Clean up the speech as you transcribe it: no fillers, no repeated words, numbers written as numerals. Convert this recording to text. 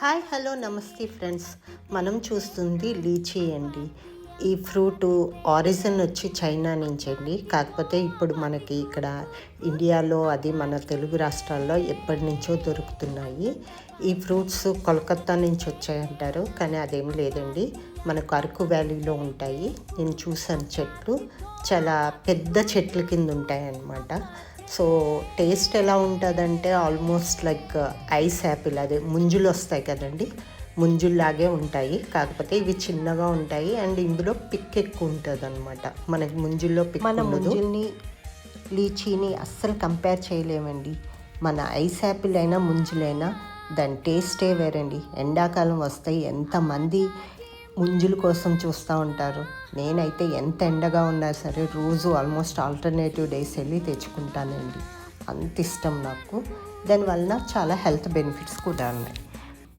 Hi hello నమస్తే friends. మనం చూస్తుంది లీచీ అండి. ఈ ఫ్రూటు ఆరిజిన్ వచ్చి చైనా నుంచి అండి. కాకపోతే ఇప్పుడు మనకి ఇక్కడ ఇండియాలో అది మన తెలుగు రాష్ట్రాల్లో ఎప్పటి నుంచో దొరుకుతున్నాయి. ఈ ఫ్రూట్స్ కోల్కత్తా నుంచి వచ్చాయంటారు, కానీ అదేం లేదండి, మనకు అరకు వ్యాలీలో ఉంటాయి. నేను చూసాను, చెట్లు చాలా పెద్ద చెట్ల కింద ఉంటాయి అన్నమాట. సో టేస్ట్ ఎలా ఉంటుందంటే ఆల్మోస్ట్ లైక్ ఐస్ యాపిల్, అదే ముంజులు వస్తాయి కదండి, ముంజుల్లాగే ఉంటాయి. కాకపోతే ఇవి చిన్నగా ఉంటాయి అండ్ ఇందులో పిక్ ఎక్కువ ఉంటుంది అనమాట. మనకి ముంజుల్లో పిక్ ఉండదు. ముంజుల్ని లీచీని అస్సలు కంపేర్ చేయలేమండి. మన ఐస్ యాపిల్ అయినా ముంజులైనా దాని టేస్టే వేరండి. ఎండాకాలం వస్తాయి, ఎంతమంది ముంజుల కోసం చూస్తూ ఉంటారు. నేనైతే ఎంత ఎండగా ఉన్నా సరే రోజు ఆల్మోస్ట్ ఆల్టర్నేటివ్ డేస్ వెళ్ళి తెచ్చుకుంటానండి. అంత ఇష్టం నాకు. దానివల్ల చాలా హెల్త్ బెనిఫిట్స్ కూడా ఉన్నాయి.